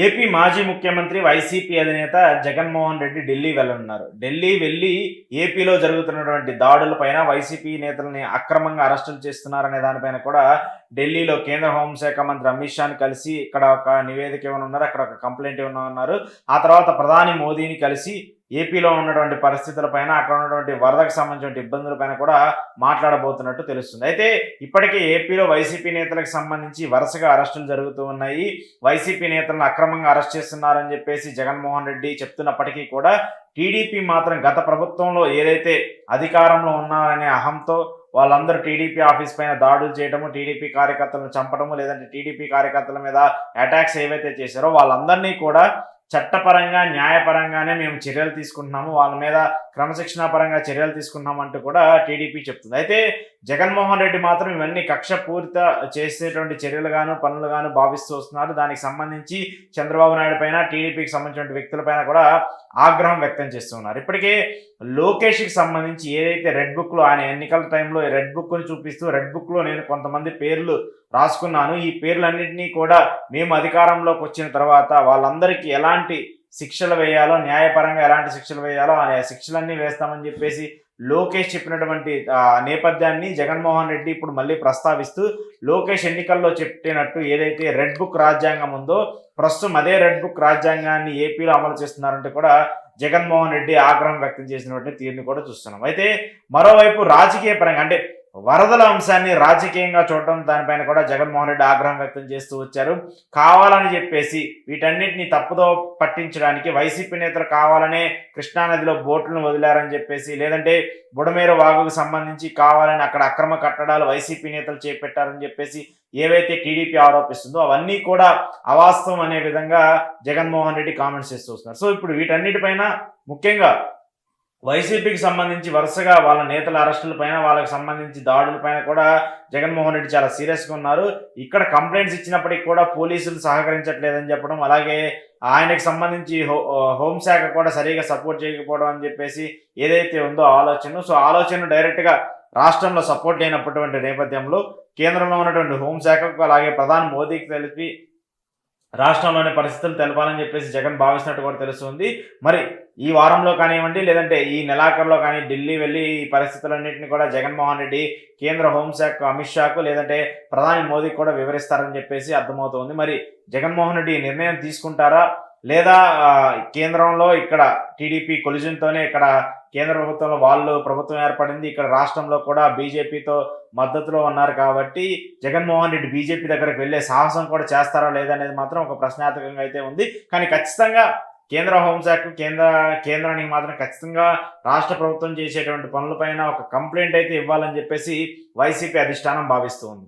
AP మాజీ ముఖ్యమంత్రి, YCP అధినేత జగన్మోహన్ రెడ్డి ఢిల్లీ వెళ్లనున్నారు. ఢిల్లీ వెళ్లి ఏపీలో జరుగుతున్నటువంటి దాడులపైన వైసీపీ నేతల్ని అక్రమంగా అరెస్టులు చేస్తున్నారనే దానిపైన కూడా ఢిల్లీలో కేంద్ర హోంశాఖ మంత్రి అమిత్ షాని కలిసి ఇక్కడ ఒక నివేదిక ఇవ్వనున్నారు. అక్కడ ఒక కంప్లైంట్ ఇవ్వనున్నారు. ఆ తర్వాత ప్రధాని మోదీని కలిసి ఏపీలో ఉన్నటువంటి పరిస్థితులపైన, అక్కడ ఉన్నటువంటి వరదకు సంబంధించిన ఇబ్బందులపైన కూడా మాట్లాడబోతున్నట్టు తెలుస్తుంది. అయితే ఇప్పటికే ఏపీలో వైసీపీ నేతలకు సంబంధించి వరుసగా అరెస్టులు జరుగుతూ ఉన్నాయి. వైసీపీ నేతలను అక్రమంగా అరెస్ట్ చేస్తున్నారని చెప్పేసి జగన్మోహన్ రెడ్డి చెప్తున్నప్పటికీ కూడా టీడీపీ మాత్రం గత ప్రభుత్వంలో ఏదైతే అధికారంలో ఉన్నారనే అహంతో వాళ్ళందరూ టీడీపీ ఆఫీస్ పైన దాడులు చేయడము, టీడీపీ కార్యకర్తలను చంపడము, లేదంటే టీడీపీ కార్యకర్తల మీద అటాక్స్ ఏవైతే చేశారో వాళ్ళందరినీ కూడా చట్టపరంగా, న్యాయపరంగానే మేము చర్యలు తీసుకుంటున్నాము, వాళ్ళ మీద క్రమశిక్షణా పరంగా చర్యలు తీసుకుంటున్నాం అంటూ కూడా టీడీపీ చెప్తుంది. అయితే జగన్మోహన్ రెడ్డి మాత్రం ఇవన్నీ కక్షపూరిత చేసేటువంటి చర్యలుగాను, పనులుగాను భావిస్తూ వస్తున్నారు. దానికి సంబంధించి చంద్రబాబు నాయుడు పైన, టీడీపీకి సంబంధించిన వ్యక్తులపైన కూడా ఆగ్రహం వ్యక్తం చేస్తున్నారు. ఇప్పటికే లోకేష్కి సంబంధించి ఏదైతే రెడ్ బుక్లో ఆయన ఎన్నికల టైంలో రెడ్ బుక్ని చూపిస్తూ, రెడ్ బుక్లో నేను కొంతమంది పేర్లు రాసుకున్నాను, ఈ పేర్లన్నింటినీ కూడా మేము అధికారంలోకి వచ్చిన తర్వాత వాళ్ళందరికీ ఎలాంటి శిక్షలు వేయాలో, న్యాయపరంగా ఎలాంటి శిక్షలు వేయాలో ఆ శిక్షలన్నీ వేస్తామని చెప్పేసి లోకేష్ చెప్పినటువంటి నేపథ్యాన్ని జగన్మోహన్ రెడ్డి ఇప్పుడు మళ్ళీ ప్రస్తావిస్తూ, లోకేష్ ఎన్నికల్లో చెప్పినట్టు ఏదైతే రెడ్ బుక్ రాజ్యాంగం ఉందో ప్రస్తుతం అదే రెడ్ బుక్ రాజ్యాంగాన్ని ఏపీలో అమలు చేస్తున్నారంటే కూడా జగన్మోహన్ రెడ్డి ఆగ్రహం వ్యక్తం చేసినటువంటి తీరుని కూడా చూస్తున్నాం. అయితే మరోవైపు రాజకీయ పరంగా అంటే వరదల అంశాన్ని రాజకీయంగా చూడటం, దానిపైన కూడా జగన్మోహన్ రెడ్డి ఆగ్రహం వ్యక్తం చేస్తూ వచ్చారు. కావాలని చెప్పేసి వీటన్నిటిని తప్పుదో పట్టించడానికి వైసీపీ నేతలు కావాలనే కృష్ణానదిలో బోట్లను వదిలారని చెప్పేసి, లేదంటే బుడమేరు వాగుకు సంబంధించి కావాలని అక్కడ అక్రమ కట్టడాలు వైసీపీ నేతలు చేపట్టారని చెప్పేసి ఏవైతే టీడీపీ ఆరోపిస్తుందో అవన్నీ కూడా అవాస్తవం అనే విధంగా జగన్మోహన్ రెడ్డి కామెంట్స్ చేస్తూ వస్తున్నారు. సో ఇప్పుడు వీటన్నిటిపైన ముఖ్యంగా వైసీపీకి సంబంధించి వరుసగా వాళ్ళ నేతల అరెస్టుల పైన, వాళ్ళకి సంబంధించి దాడుల పైన కూడా జగన్మోహన్ రెడ్డి చాలా సీరియస్గా ఉన్నారు. ఇక్కడ కంప్లైంట్స్ ఇచ్చినప్పటికీ కూడా పోలీసులు సహకరించట్లేదని చెప్పడం, అలాగే ఆయనకు సంబంధించి హోంశాఖ కూడా సరిగా సపోర్ట్ చేయకపోవడం అని చెప్పేసి ఏదైతే ఉందో ఆలోచన డైరెక్ట్గా రాష్ట్రంలో సపోర్ట్ అయినటువంటి నేపథ్యంలో కేంద్రంలో ఉన్నటువంటి హోంశాఖకు, అలాగే ప్రధాని మోదీకి తెలిపి రాష్ట్రంలోని పరిస్థితులు తెలపాలని చెప్పేసి జగన్ భావిస్తున్నట్టు కూడా తెలుస్తుంది. మరి ఈ వారంలో కానివ్వండి, లేదంటే ఈ నెలాఖరులో కానీ ఢిల్లీ వెళ్ళి ఈ పరిస్థితులన్నింటినీ కూడా జగన్మోహన్ రెడ్డి కేంద్ర హోంశాఖ అమిత్ షాకు, లేదంటే ప్రధాని మోదీకి కూడా వివరిస్తారని చెప్పేసి అర్థమవుతోంది. మరి జగన్మోహన్ రెడ్డి ఈ నిర్ణయం తీసుకుంటారా, లేదా కేంద్రంలో ఇక్కడ టీడీపీ కొలిజన్తోనే ఇక్కడ కేంద్ర ప్రభుత్వంలో వాళ్ళు ప్రభుత్వం ఏర్పడింది, ఇక్కడ రాష్ట్రంలో కూడా బీజేపీతో మద్దతులో ఉన్నారు కాబట్టి జగన్మోహన్ రెడ్డి బీజేపీ దగ్గరకు వెళ్ళే సాహసం కూడా చేస్తారా లేదా అనేది మాత్రం ఒక ప్రశ్నార్థకంగా అయితే ఉంది. కానీ ఖచ్చితంగా కేంద్ర హోంశాఖ కేంద్రానికి మాత్రం ఖచ్చితంగా రాష్ట్ర ప్రభుత్వం చేసేటువంటి పనులపైన ఒక కంప్లైంట్ అయితే ఇవ్వాలని చెప్పేసి వైసీపీ అధిష్టానం భావిస్తూ ఉంది.